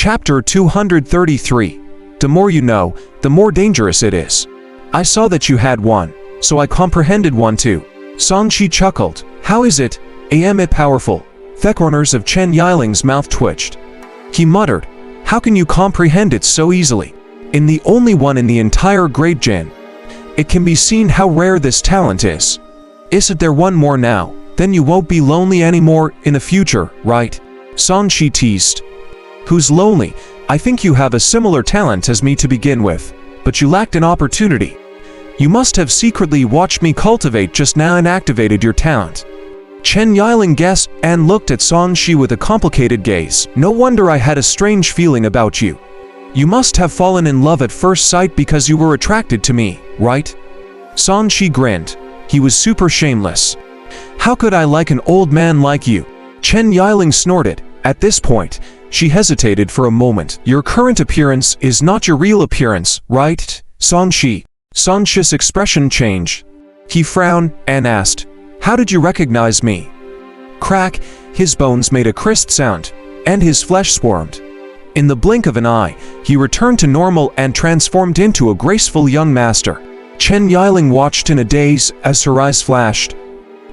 Chapter 233. The more you know, the more dangerous it is. I saw that you had one, so I comprehended one too. Songqi chuckled. How is it? Am it powerful? The corners of Chen Yiling's mouth twitched. He muttered, how can you comprehend it so easily? In the only one in the entire Great Jin. It can be seen how rare this talent is. Isn't there one more now? Then you won't be lonely anymore in the future, right? Songqi teased. Who's lonely? I think you have a similar talent as me to begin with, but you lacked an opportunity. You must have secretly watched me cultivate just now and activated your talent. Chen Yiling guessed and looked at Songqi with a complicated gaze. No wonder I had a strange feeling about you. You must have fallen in love at first sight because you were attracted to me, right? Songqi grinned. He was super shameless. How could I like an old man like you? Chen Yiling snorted. At this point, she hesitated for a moment. Your current appearance is not your real appearance, right, Songqi? Songqi's expression changed. He frowned and asked, how did you recognize me? Crack, his bones made a crisp sound, and his flesh squirmed. In the blink of an eye, he returned to normal and transformed into a graceful young master. Chen Yiling watched in a daze as her eyes flashed.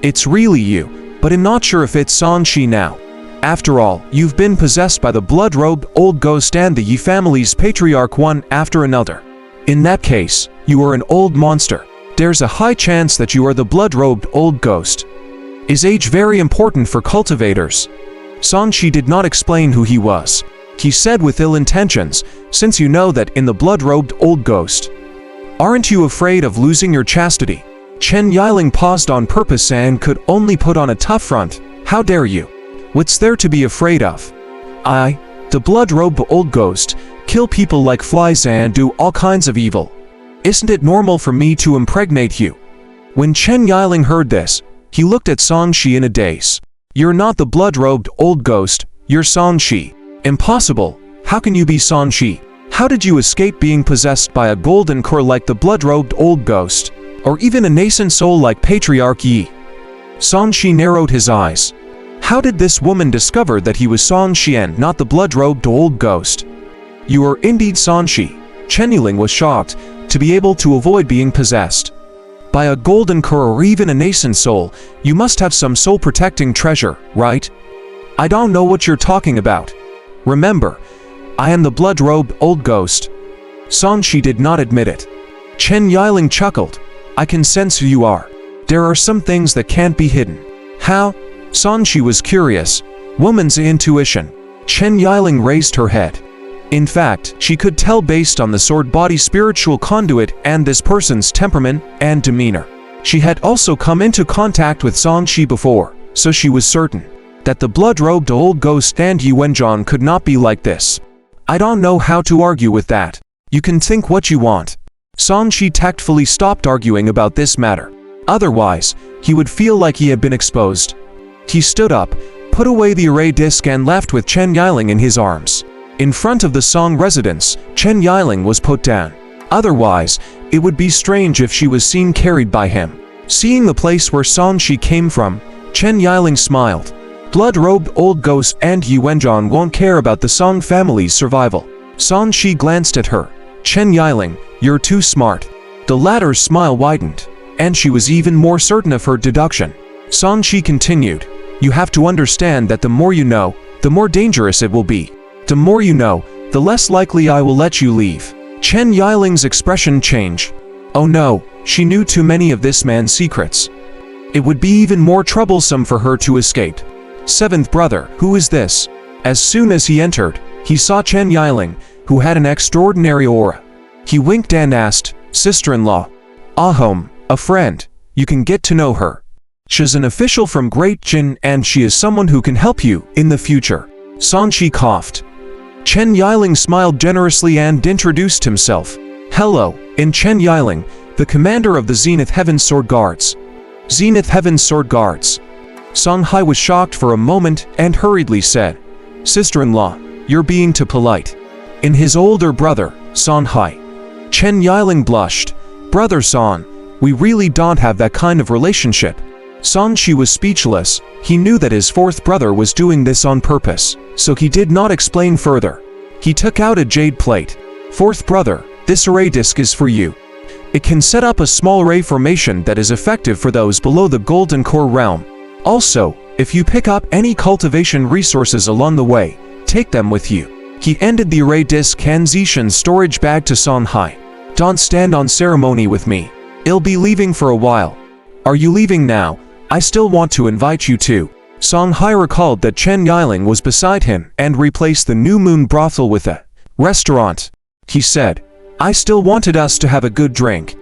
It's really you, but I'm not sure if it's Songqi now. After all, you've been possessed by the blood-robed old ghost and the Yi family's patriarch one after another. In that case, you are an old monster. There's a high chance that you are the blood-robed old ghost. Is age very important for cultivators? Songqi did not explain who he was. He said with ill intentions, since you know that in the blood-robed old ghost. Aren't you afraid of losing your chastity? Chen Yiling paused on purpose and could only put on a tough front. How dare you? What's there to be afraid of? I, the blood-robed old ghost, kill people like flies and do all kinds of evil. Isn't it normal for me to impregnate you? When Chen Yiling heard this, he looked at Songqi in a daze. You're not the blood-robed old ghost, you're Songqi. Impossible. How can you be Songqi? How did you escape being possessed by a golden core like the blood-robed old ghost? Or even a nascent soul like Patriarch Yi? Songqi narrowed his eyes. How did this woman discover that he was Songqi and not the blood-robed old ghost? You are indeed Songqi. Chen Yiling was shocked to be able to avoid being possessed by a golden core or even a nascent soul. You must have some soul-protecting treasure, right? I don't know what you're talking about. Remember, I am the blood-robed old ghost. Songqi did not admit it. Chen Yiling chuckled. I can sense who you are. There are some things that can't be hidden. How? Songqi was curious. Woman's intuition. Chen Yiling raised her head. In fact, she could tell based on the sword body spiritual conduit and this person's temperament and demeanor. She had also come into contact with Songqi before, so she was certain that the blood-robed old ghost and Yi Wenjian could not be like this. I don't know how to argue with that. You can think what you want. Songqi tactfully stopped arguing about this matter. Otherwise, he would feel like he had been exposed. He stood up, put away the array disc and left with Chen Yiling in his arms. In front of the Song residence, Chen Yiling was put down. Otherwise, it would be strange if she was seen carried by him. Seeing the place where Songqi came from, Chen Yiling smiled. Blood-robed old ghost and Yi Wenjian won't care about the Song family's survival. Songqi glanced at her. Chen Yiling, you're too smart. The latter's smile widened, and she was even more certain of her deduction. Songqi continued, you have to understand that the more you know, the more dangerous it will be. The more you know, the less likely I will let you leave. Chen Yiling's expression changed. Oh no, she knew too many of this man's secrets. It would be even more troublesome for her to escape. Seventh brother, who is this? As soon as he entered, he saw Chen Yiling, who had an extraordinary aura. He winked and asked, sister-in-law. Ahom, a friend. You can get to know her. She's an official from Great Jin and she is someone who can help you in the future. Songqi coughed. Chen Yiling smiled generously and introduced himself. Hello, I'm Chen Yiling, the commander of the Zenith Heaven Sword Guards. Zenith Heaven Sword Guards. Songhai was shocked for a moment and hurriedly said, sister-in-law, you're being too polite. In his older brother, Songhai. Chen Yiling blushed. Brother Son, we really don't have that kind of relationship. Songqi was speechless. He knew that his fourth brother was doing this on purpose, so he did not explain further. He took out a jade plate. "Fourth brother, this array disc is for you. It can set up a small ray formation that is effective for those below the golden core realm. Also, if you pick up any cultivation resources along the way, take them with you." He ended the array disc Kanzishan storage bag to Song Hai. "Don't stand on ceremony with me. I'll be leaving for a while." "Are you leaving now? I still want to invite you too." Song Hai recalled that Chen Yiling was beside him and replaced the New Moon brothel with a restaurant. He said, "I still wanted us to have a good drink.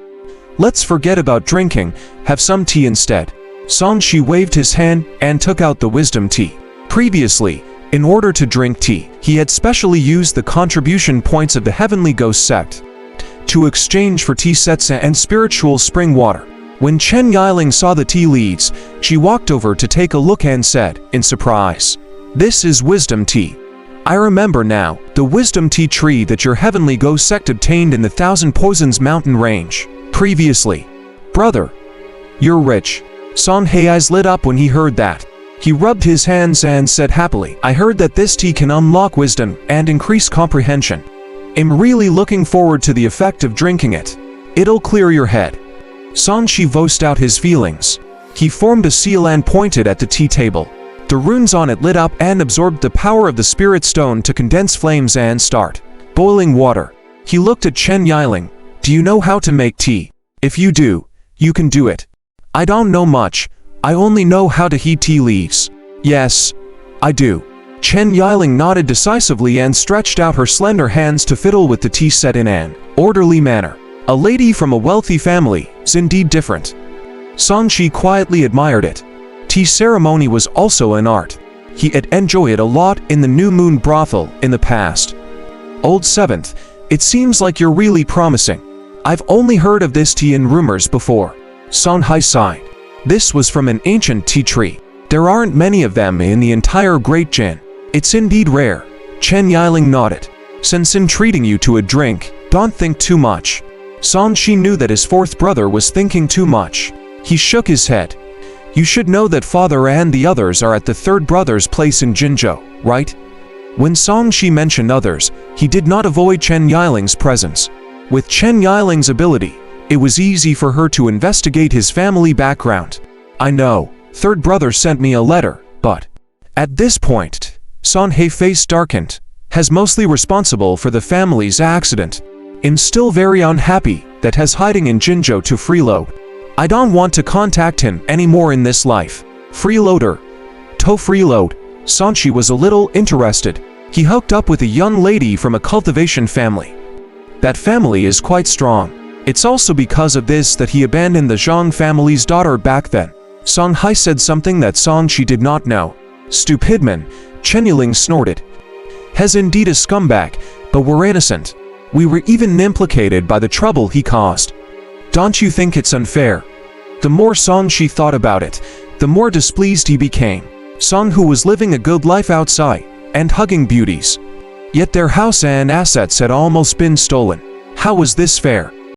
Let's forget about drinking, have some tea instead." Song Shi waved his hand and took out the wisdom tea. Previously, in order to drink tea, he had specially used the contribution points of the Heavenly Ghost sect to exchange for tea sets and spiritual spring water. When Chen Yiling saw the tea leaves, she walked over to take a look and said, in surprise, "This is wisdom tea. I remember now, the wisdom tea tree that your Heavenly Ghost sect obtained in the Thousand Poisons mountain range previously. Brother, you're rich." Song Hai's eyes lit up when he heard that. He rubbed his hands and said happily, "I heard that this tea can unlock wisdom and increase comprehension. I'm really looking forward to the effect of drinking it. It'll clear your head." Song Shi voiced out his feelings. He formed a seal and pointed at the tea table. The runes on it lit up and absorbed the power of the spirit stone to condense flames and start boiling water. He looked at Chen Yiling. "Do you know how to make tea? If you do, you can do it." "I don't know much. I only know how to heat tea leaves." "Yes, I do." Chen Yiling nodded decisively and stretched out her slender hands to fiddle with the tea set in an orderly manner. A lady from a wealthy family is indeed different. Song Shi quietly admired it. Tea ceremony was also an art. He had enjoyed it a lot in the New Moon brothel in the past. "Old Seventh, it seems like you're really promising. I've only heard of this tea in rumors before." Song Hai sighed. This was from an ancient tea tree. There aren't many of them in the entire Great Jin. It's indeed rare. Chen Yiling nodded. "Since entreating you to a drink, don't think too much." Song Shi knew that his fourth brother was thinking too much. He shook his head. "You should know that father and the others are at the third brother's place in Jinzhou, right?" When Song Shi mentioned others, he did not avoid Chen Yiling's presence. With Chen Yiling's ability, it was easy for her to investigate his family background. "I know, third brother sent me a letter, but..." At this point, Song Hai's face darkened. "Has mostly responsible for the family's accident. I'm still very unhappy that he's hiding in Jinzhou to freeload. I don't want to contact him anymore in this life." "Freeloader? To freeload?" Song Shi was a little interested. He hooked up with a young lady from a cultivation family. That family is quite strong. It's also because of this that he abandoned the Zhang family's daughter back then. Song Hai said something that Song Shi did not know. "Stupid man," Chen Yiling snorted. "He's indeed a scumbag, but we're innocent. We were even implicated by the trouble he caused. Don't you think it's unfair?" The more Song Shi thought about it, the more displeased he became. Song Hu was living a good life outside and hugging beauties. Yet their house and assets had almost been stolen. How was this fair?